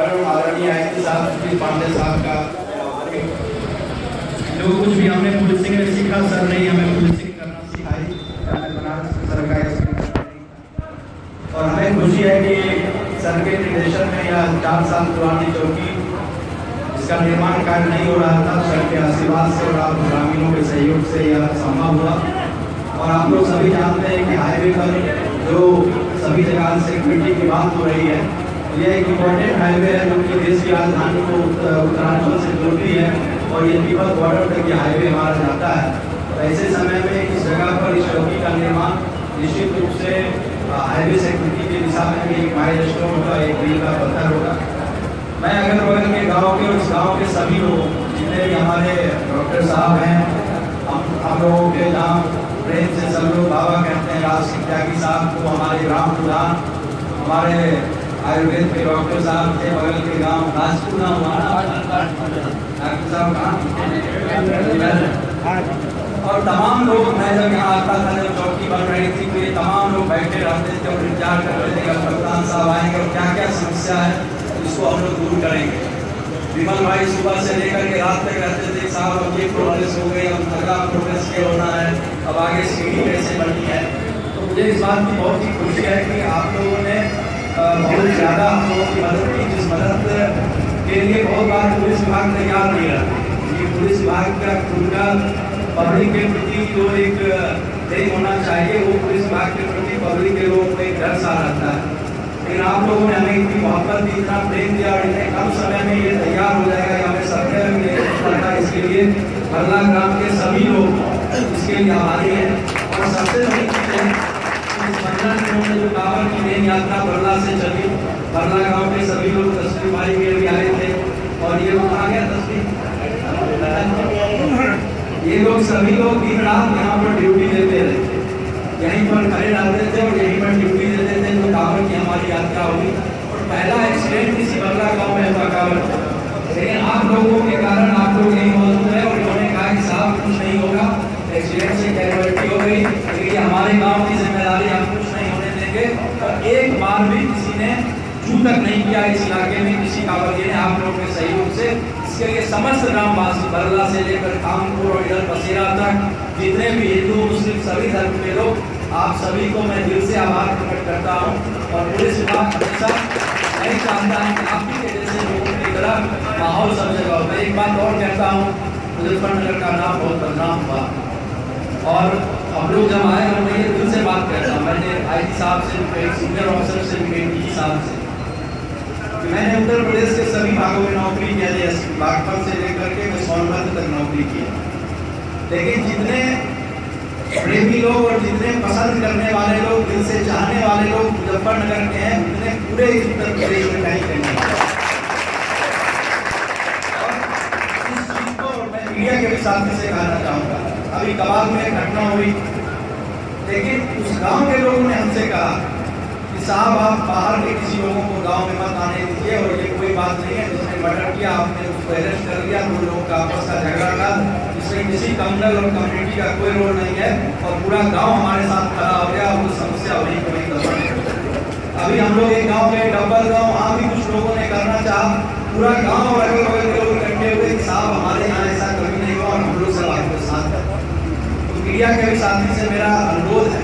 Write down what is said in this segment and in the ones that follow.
परम आदरणीय आईटी साहब सुशील पांडे साहब का जो कुछ भी हमने पुलिसिंग में सीखा, सर ने हमें पुलिसिंग करना सिखाई, हमें बनारस सरकारी और हमें खुशी है कि सर के निर्देशन में यह 4 साल पुरानी चौकी इसका निर्माण कार्य नहीं हो रहा था, सर के आशीर्वाद से और आप ग्रामीणों के सहयोग से यह संभव हुआ। और आप लोग सभी जानते हैं कि हाईवे पर जो सभी जगह सिक्योरिटी की बात हो रही है, ये एक इम्पोर्टेंट हाईवे है जो कि देश की राजधानी को उत्तरांचल से जोड़ती है और ये तिब्बत बॉर्डर तक ये हाईवे हमारा जाता है। तो ऐसे समय में इस जगह पर इस चौकी का निर्माण निश्चित रूप से हाईवे सिक्योरिटी की दिशा में भी एक माइलस्टोन होगा, एक मील का पत्थर होगा। मैं अगल बगल के गाँव के और इस गाँव के सभी लोग जितने भी हमारे डॉक्टर साहब हैं, हम लोगों के नाम प्रेम से सब लोग बाबा कहते हैं, राज सिंह त्यागी साहब को, हमारे ग्राम प्रधान, हमारे आयुर्वेद के डॉक्टर साहब थे बगल के गांव राजपुर नाम हमारा डॉक्टर साहब कहाँ, और तमाम लोग, मैं जब यहाँ आता था जब चौकी बन रही थी तो ये तमाम लोग बैठे रहते थे और इंतजार कर रहे थे कि प्रधान साहब आएंगे और क्या क्या समस्या है इसको हम लोग दूर करेंगे। विमल भाई सुबह से लेकर के रात तक रहते थे, साहब अब ये प्रोग्रेस हो गई, अब अगला प्रोग्रेस ये होना है, अब आगे सीढ़ी कैसे बननी है। तो मुझे इस बात की बहुत ही खुशी है कि आप लोगों ने बहुत ज़्यादा हम लोगों की मदद की, जिस मदद के लिए बहुत बार पुलिस विभाग तैयार नहीं रहता। ये पुलिस विभाग का खुद का पब्लिक के प्रति जो एक प्रेम होना चाहिए, वो पुलिस विभाग के प्रति पब्लिक के लोगों को एक डर सा रहता है। लेकिन आप लोगों ने हमें इतनी मोहब्बत दी, इतना प्रेम दिया और इतने कम समय में ये तैयार हो जाएगा कि हमें सबके करता है। इसके लिए बरला ग्राम के सभी लोग इसके लिए आभारी हैं। और सबसे बड़ी चीज़ है इस 15 दिनों में जो कांवड़ की मेन यात्रा बरला से चली, बरला गाँव के सभी लोग तस्वीर भाई के भी आए थे और ये लोग आ गया तस्वीर, ये लोग सभी लोग दिन रात यहाँ पर ड्यूटी देते रहे, यहीं पर खड़े रहते थे और यहीं पर ड्यूटी देते थे। तो कांवड़ की हमारी यात्रा हुई और पहला एक्सीडेंट इसी बरला गाँव में हुआ कांवड़, लेकिन आप लोगों के कारण आप लोग यहीं मौजूद है और उन्होंने कहा कि साहब कुछ नहीं होगा, एक्सीडेंट से कैजुअलिटी हो गई, लेकिन हमारे गाँव की जिम्मेदारी हम कुछ नहीं होने देंगे। और एक बार भी किसी ने जू तक नहीं किया इस इलाके में किसी कांवड़िये ने, आप लोगों के सहयोग से। इसके लिए समस्त ग्रामवासी बरला से लेकर कामपुर और इधर बसेरा तक जितने भी हिंदू मुस्लिम सभी धर्म के लोग, आप सभी को मैं दिल से आभार प्रकट करता हूँ। और पुलिस विभाग हमेशा नहीं चाहता है कि आप ही के जैसे लोगों की तरह माहौल सब जगह हो। मैं एक बात और कहता हूँ, मुजफ्फरनगर का नाम बहुत बदनाम हुआ और हम लोग जब आए और मैं ये दिल से बात करता हूँ, मैंने आईजी साहब से, सीनियर ऑफिसर से, डीजी साहब से, मैंने उत्तर प्रदेश के सभी भागों में नौकरी किया, जैसे बागपत से लेकर के मैं सोनभद्र तक नौकरी की, लेकिन जितने प्रेमी लोग और जितने पसंद करने वाले लोग, दिल से चाहने वाले लोग मुजफ्फरनगर के हैं, उतने पूरे उत्तर प्रदेश में कहीं कहीं। और इस चीज को मैं मीडिया के भी साथी से कहना चाहूँगा। अभी कबाब में एक घटना हुई, लेकिन उस गांव के लोगों ने हमसे कहा कि साहब आप बाहर के किसी लोगों को गांव में मत आने दीजिए और ये कोई बात नहीं है, जिसने मर्डर किया आपने उसको अरेस्ट कर लिया, दो लोगों का आपस का झगड़ा था, इसमें किसी कम्युनल और कम्युनिटी का कोई रोल नहीं है और पूरा गांव हमारे साथ खड़ा हो गया, वो समस्या वहीं पर वहीं खत्म। अभी हम लोग एक गाँव गए, डब्बल गाँव, वहाँ भी कुछ लोगों ने करना चाहा, पूरा गाँव और अगल बगल के लोग इकट्ठे हुए कि साहब हमारे यहाँ ऐसा कभी नहीं हुआ और हम लोग सब आपके साथ हैं। तो मीडिया के भी साथी से मेरा अनुरोध है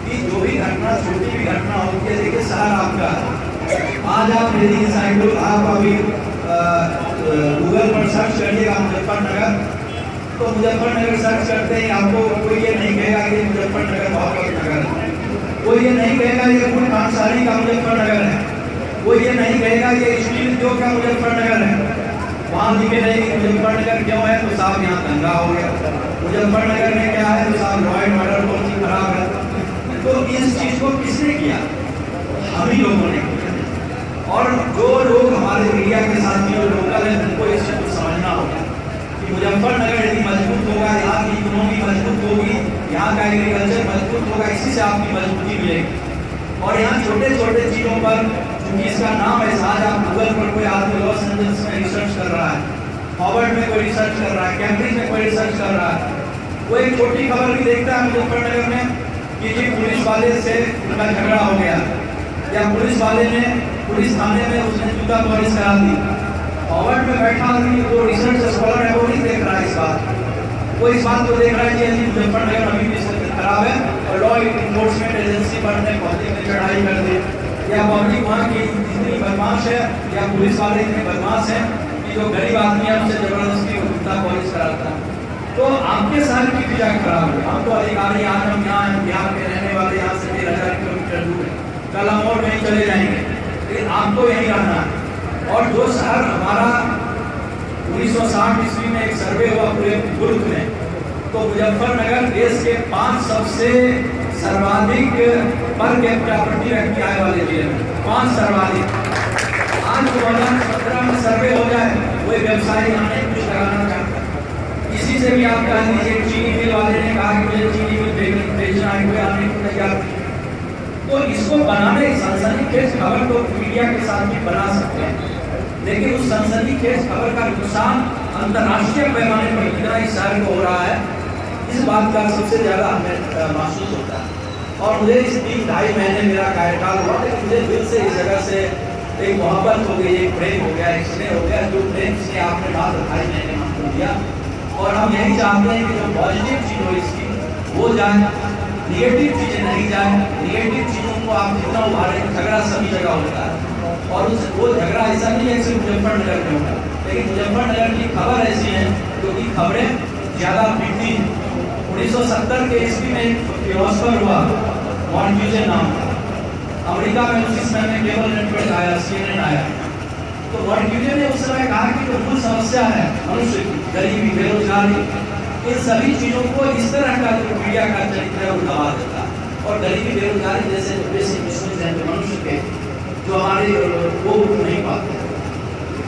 कि जो भी घटना, छोटी भी घटना होती है, देखिए शहर आपका है। आज आप मेरी साइड लोग, आप अभी गूगल पर सर्च करिएगा मुजफ्फरनगर, तो मुजफ्फरनगर सर्च करते ही आपको कोई ये नहीं कहेगा कि मुजफ्फरनगर मोहब्बत नगर है, कोई ये नहीं कहेगा ये फूल खानसारी का मुजफ्फरनगर है, कोई ये नहीं कहेगा ये स्टील उद्योग का मुजफ्फरनगर है। वहाँ दिखे नहीं कि मुजफ्फरनगर क्यों है, तो साहब यहाँ दंगा हो गया, मुजफ्फरनगर में क्या है, तो साहब लॉ एंड ऑर्डर बहुत ही खराब है। तो इस चीज को किसने किया? हम ही लोगों ने किया। और जो लोग हमारे मीडिया के साथ जो लोकल है, उनको इस चीज को समझना होगा कि मुजफ्फरनगर यदि मजबूत होगा, यहाँ की इकोनॉमी मजबूत होगी, यहाँ का एग्रीकल्चर मजबूत होगा, इसी से आपकी मजबूती मिलेगी। और यहाँ छोटे छोटे चीजों पर, क्योंकि इसका नाम है, आज आप गूगल पर कोई आदमी लॉस एंजल्स में रिसर्च कर रहा है, हार्वर्ड में कोई रिसर्च कर रहा है, कैम्ब्रिज में कोई रिसर्च कर रहा है, वो एक छोटी खबर भी देखता है मुजफ्फरनगर में कि जी पुलिस वाले से उनका झगड़ा हो गया, या पुलिस वाले ने पुलिस थाने में उसने जूता पॉलिश करा दी। फॉरवर्ड में बैठा आदमी जो रिसर्च स्कॉलर है वो नहीं देख रहा है इस बात, वो इस बात को देख रहा है कि मुजफ्फरनगर अभी भी स्थिति खराब है और लॉ इन्फोर्समेंट एजेंसी पर ने पहुंचे में चढ़ाई कर दी, या पब्लिक वहाँ की इतनी बदमाश है या पुलिस वाले इतने बदमाश हैं कि जो गरीब आदमी है उनसे जबरदस्ती जूता पॉलिश कराता है। तो आपके शहर की फिजा खराब है। हम तो अधिकारी आज हम यहाँ हैं, बिहार के रहने वाले, यहाँ से 1000 किलोमीटर दूर है, कल हम और कहीं चले जाएंगे, लेकिन आपको यहीं रहना है। और जो शहर हमारा 1960 ईस्वी में एक सर्वे हुआ पूरे मुल्क में, तो मुजफ्फरनगर देश के 5 सबसे सर्वाधिक पर कैपिटा प्रति व्यक्ति आय वाले जिले में 5 सर्वाधिक। आज 2017 में सर्वे हो जाए, कोई व्यवसायी आने कुछ लगाना चाहता है, इसी से भी आप कह लीजिए चीनी मिल वाले ने कहा कि मुझे चीनी मिल बेचना है, कोई आने को तैयार नहीं। तो इसको बनाने सनसनीखेज खबर तो मीडिया के साथ भी बना सकते हैं, लेकिन उस सनसनीखेज खबर का नुकसान अंतर्राष्ट्रीय पैमाने पर कितना इस शहर को हो रहा है, इस बात का सबसे ज्यादा हमें महसूस होता है। और मुझे इस 3-2.5 महीने मेरा कार्यकाल हुआ, लेकिन मुझे दिल से इस जगह से एक मोहब्बत हो गई, एक प्रेम हो गया, एक स्नेह हो गया, जो प्रेम से आपने बात 2.5 महीने हमको दिया। और हम यही चाहते हैं कि जो पॉजिटिव चीज़ हो इसकी वो जाए, निगेटिव चीज़ें नहीं जाए। निगेटिव चीज़ों को आप जितना उभारें, झगड़ा सभी जगह होता है और उस वो झगड़ा ऐसा नहीं है सिर्फ मुजफ्फरनगर में होता, लेकिन मुजफ्फरनगर की खबर ऐसी है क्योंकि खबरें ज़्यादा बिकती हैं। 1970 के ईस्वी में एक फिलोसफर हुआ मॉन्ट्यूजे नाम का, अमेरिका में उसी समय में केबल नेटवर्क आया, CNN आया। तो मॉन्ट्यूजे ने उस समय कहा कि जो मूल समस्या है मनुष्य की, गरीबी, बेरोजगारी, इन सभी चीज़ों को इस तरह का जो मीडिया का चरित्र है वो दबा देता है। और गरीबी, बेरोजगारी जैसे बेसिक इश्यूज हैं मनुष्य के, जो हमारे वो नहीं पाते।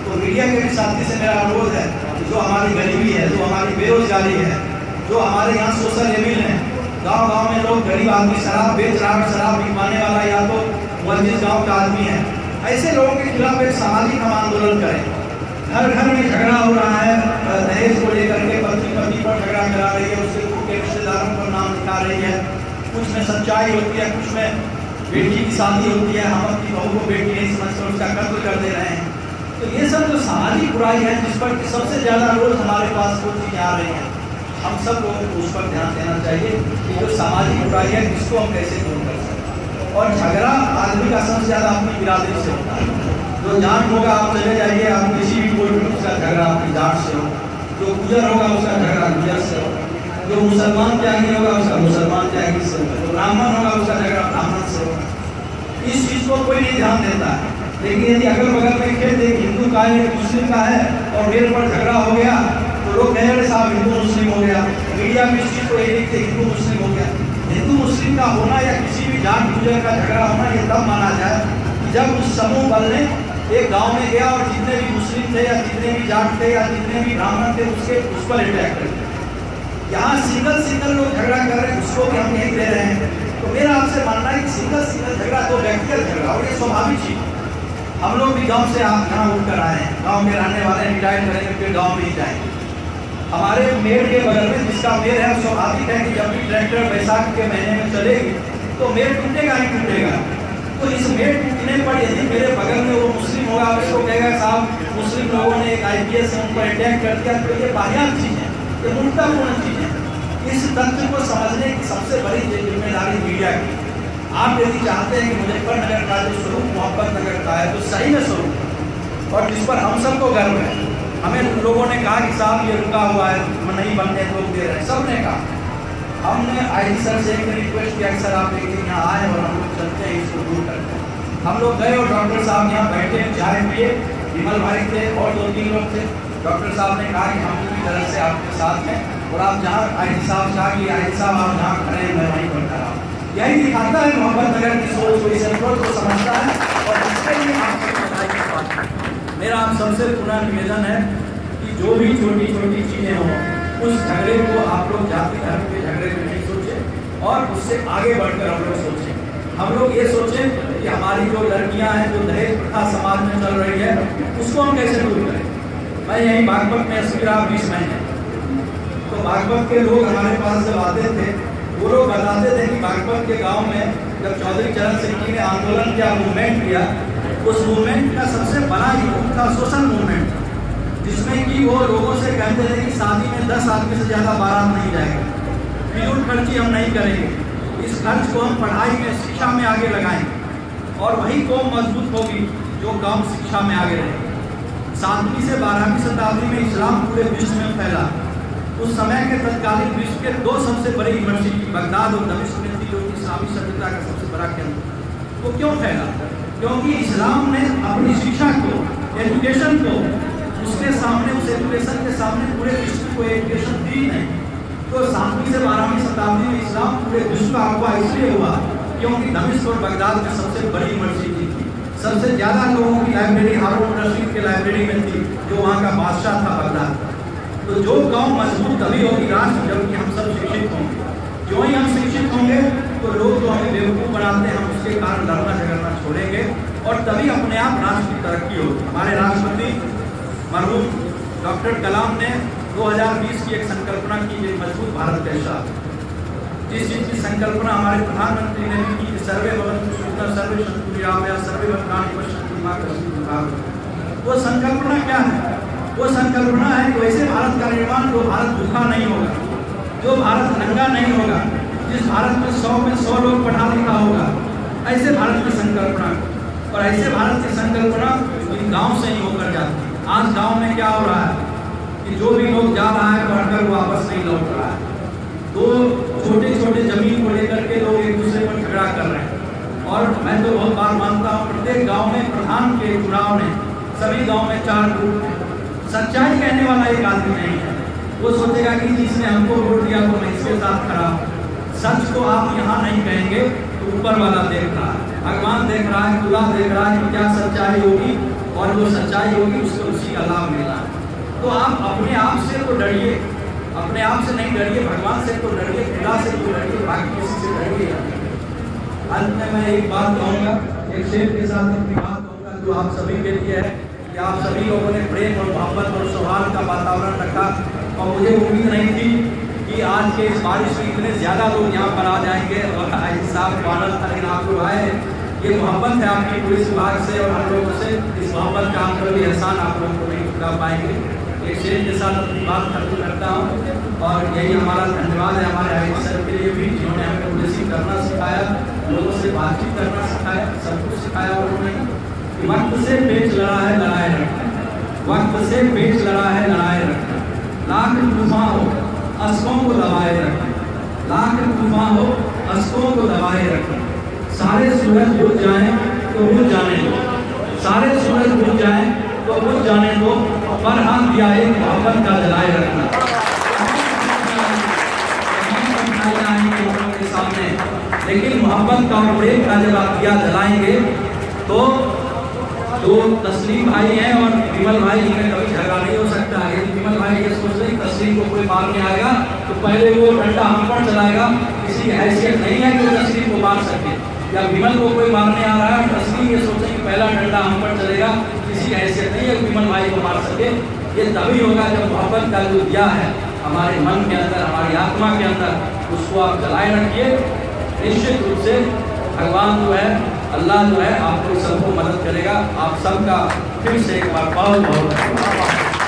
तो मीडिया के भी साथी से मेरा अनुरोध है, जो हमारी गरीबी है, जो हमारी बेरोजगारी है, जो हमारे यहाँ सोशल एविल है, गांव-गांव में लोग गरीब आदमी शराब बेच रहा है, शराब बिकवाने वाला या तो वंचित गांव का आदमी है, ऐसे लोगों के खिलाफ एक सामाजिक हम आंदोलन करें। घर घर में झगड़ा हो रहा है, दहेज को लेकर के पति पति पर झगड़ा करा रही है, उसके खुद के रिश्तेदारों पर नाम लिखा रही है, कुछ में सच्चाई होती है, कुछ में बेटी की शादी होती है, हम अपनी बहू को बेटी नहीं समझकर उसका कत्ल कर दे रहे हैं। तो ये सब जो सामाजिक बुराई है जिस पर सबसे ज़्यादा रोज हमारे पास वो चीज़ें आ रही हैं, हम सब लोगों को उस पर ध्यान देना चाहिए कि जो सामाजिक बुराई है इसको हम कैसे दूर कर सकते हैं। और झगड़ा आदमी का सबसे ज़्यादा अपनी बिरादरी से होता है। जो जान होगा आप चले जाइए, आप किसी भी कोर्ट में उसका झगड़ा अपनी जाट से हो, जो गुजर होगा उसका झगड़ा गुजर से हो, जो मुसलमान त्यागी होगा उसका मुसलमान त्यागी से हो, जो ब्राह्मण होगा उसका झगड़ा ब्राह्मण से हो। इस चीज़ को कोई नहीं ध्यान देता है। लेकिन यदि अगल बगल में खेत एक हिंदू का है, एक मुस्लिम का है और रेल पर झगड़ा हो गया तो लोग कह रहे साहब हिंदू मुस्लिम हो गया, मीडिया में इस चीज़ को ये लिखते हिंदू मुस्लिम हो गया। हिंदू मुस्लिम का होना या किसी भी जाट गुजर का झगड़ा होना ये तब माना जाए जब उस समूह बल ने एक गांव में गया और जितने भी मुस्लिम थे या जितने भी जाट थे या जितने भी ब्राह्मण थे उसके उस पर अटैक कर दिया। यहाँ सिंगल लोग झगड़ा कर रहे हैं, उसको भी हम यही दे रहे हैं। तो मेरा आपसे मानना है कि सिंगल झगड़ा तो व्यक्तिगत झगड़ा और ये स्वाभाविक चीज। हम लोग भी गांव से आप यहाँ उठकर आए हैं, गांव में रहने वाले रिटायर करेंगे फिर गांव में ही जाएंगे। हमारे मेड़ के बगल में जिसका मेड़ है स्वाभाविक है कि जब भी ट्रैक्टर बैसाख के महीने में चलेगी तो मेड़ टूटेगा ही टूटेगा। तो इस मेड़ टूटने पर यदि मेरे बगल में वो मुस्लिम होगा, उसको कहेगा साहब मुस्लिम लोगों ने एक IPS से उन पर अटैक कर दिया, तो ये बाहियात चीज़ है, ये मूर्खतापूर्ण चीज़ है। इस तथ्य को समझने की सबसे बड़ी जिम्मेदारी मीडिया की। आप यदि चाहते हैं कि मुजफ्फरनगर का जो स्वरूप मोहब्बत नगर का है तो सही में स्वरूप और जिस पर हम सबको गर्व है। हमें लोगों ने कहा कि साहब ये रुका हुआ है, नहीं बनने लोग दे रहे हैं, सब ने कहा। हमने IG सर से एक रिक्वेस्ट किया कि सर आप एक दिन यहाँ आए और हम लोग चलते हैं, इसको दूर करते हैं। हम लोग गए और डॉक्टर साहब यहाँ बैठे, चाय पिए, विमल भाई थे और 2-3 लोग थे। डॉक्टर साहब ने कहा कि हम पूरी तरह से आपके साथ हैं और आप जहाँ IG साहब कहा कि IG साहब आप जहाँ खड़े हैं मैं वहीं पर खड़ा हूँ। यही दिखाता है मोहब्बत नगर की सोच को, इस अप्रोच को समझता है और इसके लिए मेरा आप सबसे पुनः निवेदन है कि जो भी छोटी छोटी चीज़ें हों उस झगड़े को आप लोग जाति धर्म के झगड़े में नहीं सोचें और उससे आगे बढ़कर हम लोग सोचें। हम लोग ये सोचें कि हमारी जो लड़कियां हैं, जो दहेज प्रथा समाज में चल रही है, उसको हम कैसे दूर करें। मैं यहीं बागपत में अस्सी रहा 20 महीने, तो बागपत के लोग हमारे पास जब आते थे वो लोग बताते थे कि बागपत के गाँव में जब चौधरी चरण सिंह जी ने आंदोलन किया, मूवमेंट किया, उस मूवमेंट का सबसे बड़ा युग था सोशल मूवमेंट, जिसमें कि वो लोगों से कहते थे कि शादी में 10 आदमी से ज़्यादा बारात नहीं जाएगा, फिजूल खर्ची हम नहीं करेंगे, इस खर्च को हम पढ़ाई में, शिक्षा में आगे लगाएंगे और वही कौम मजबूत होगी जो कौम शिक्षा में आगे रहेगी। 7वीं से 12वीं शताब्दी में इस्लाम पूरे विश्व में फैला। उस समय के तत्कालीन विश्व के 2 सबसे बड़ी यूनिवर्सिटी बगदाद और दमिश्क में थी, जो इस्लामी सभ्यता का सबसे बड़ा केंद्र। वो क्यों फैला? क्योंकि इस्लाम ने अपनी शिक्षा को, एजुकेशन को, उसके सामने, उस एजुकेशन के सामने पूरे विश्व को एजुकेशन दी नहीं। तो 7वीं से 12वीं शताब्दी में इस्लाम पूरे विश्व का अगवा इसलिए हुआ क्योंकि दमिश्क और बगदाद में सबसे बड़ी यूनिवर्सिटी थी, सबसे ज़्यादा लोगों की लाइब्रेरी हारून रशीद के लाइब्रेरी में थी, जो वहाँ का बादशाह था बगदाद। तो जो कौम मजबूत तभी होगी राष्ट्र, जबकि हम सब शिक्षित होंगे। जो ही हम शिक्षित होंगे तो लोग जो हमें बेवकूफ़ बनाते हैं, हम उसके कारण लड़ना झगड़ना छोड़ेंगे और तभी अपने आप राष्ट्र की तरक्की होगी। हमारे राष्ट्रपति मरहूम डॉक्टर कलाम ने 2020 की एक संकल्पना की, एक मजबूत भारत कैसा, जिस चीज़ की संकल्पना हमारे प्रधानमंत्री ने भी की, सर्वे भवन्तु सुखिनः सर्वे सन्तु निरामयाः सर्वे भद्राणि पश्यन्तु मा कश्चित् दुःखभाग्। वो संकल्पना क्या है? वो संकल्पना है कि वैसे भारत का निर्माण, जो भारत भूखा नहीं होगा, जो भारत नंगा नहीं होगा, जिस भारत में 100 में 100 लोग पढ़ा लिखा होगा, ऐसे भारत की संकल्पना। और ऐसे भारत की संकल्पना गांव से ही होकर जाती है। आज गांव में क्या हो रहा है कि जो भी लोग जा रहा है पढ़कर वो वापस नहीं लौट रहा है। तो छोटे छोटे जमीन को लेकर के लोग एक दूसरे पर झगड़ा कर रहे हैं। और मैं तो बहुत बार मानता हूँ, प्रत्येक गाँव में प्रधान के चुनाव ने सभी गाँव में 4 ग्रुप हैं। सच्चाई कहने वाला एक आदमी नहीं है। वो सोचेगा कि जिसने हमको वोट दिया तो मैं इसके साथ खड़ा हूँ। सच को आप यहाँ नहीं कहेंगे तो ऊपर वाला देख रहा है, भगवान देख रहा है, खुदा देख रहा है कि क्या सच्चाई होगी, और जो सच्चाई होगी उसको उसी का लाभ मिलना है। तो आप अपने आप से तो डरिए, अपने आप से नहीं डरिए, भगवान से तो डरिए, खुदा से तो डरिए, बाकी किसी से डरिए। अंत में मैं एक बात कहूँगा, एक शेर के साथ अपनी बात कहूँगा जो आप सभी के लिए है कि आप सभी लोगों ने प्रेम और मोहब्बत और सौहार्द का वातावरण रखा। और मुझे उम्मीद नहीं थी कि आज के इस बारिश में इतने ज़्यादा लोग यहाँ पर आ जाएंगे और साफ बानर था, लेकिन आप लोग आए। ये मोहब्बत है आपकी पुलिस विभाग से और हम लोगों से। इस मोहब्बत का हम कभी एहसान आप लोगों को नहीं चुका पाएंगे। एक शेर के साथ अपनी बात खत्म करता हूँ और यही हमारा धन्यवाद है हमारे आईजी सर के लिए भी, जिन्होंने हमें पुलिसिंग करना सिखाया, लोगों से बातचीत करना सिखाया, सब कुछ सिखाया। उन्होंने वक्त से पेच लड़ा है लड़ाए रखना, वक्त से पेच लड़ा है लड़ाए रखना, लाख तूफान हो अश्कों को दबाए रखना, लाख तूफान हो अश्कों को दबाए रखना। सारे सूरज बुझ जाएं तो बुझ जाने दो, सारे सूरज बुझ जाएं तो बुझ जाने दो, पर हाथ दिया एक मोहब्बत का जलाए रखना। के सामने लेकिन मोहब्बत का और प्रेम का जब आप दिया जलाएंगे तो जो तस्लीम भाई हैं और विमल भाई, इनमें कभी झगड़ा नहीं हो सकता है। यदि विमल भाई ये सोच रहे तस्लीम को कोई मारने आएगा तो पहले वो डंडा हम पर चलाएगा, किसी की हैसियत नहीं है कि वो तस्लीम को मार सके। या विमल को कोई मारने आ रहा है, तस्लीम ये सोचे कि पहला डंडा हम पर चलेगा, किसी की हैसियत नहीं है विमल भाई को मार सके। ये तभी होगा जब मोहब्बत का जो दिया है हमारे मन के अंदर, हमारी आत्मा के अंदर, उसको आप जलाए रखिए। निश्चित रूप से भगवान जो है, अल्लाह जो है, आपको सबको मदद करेगा। आप सबका फिर से एक बार बहुत बहुत धन्यवाद।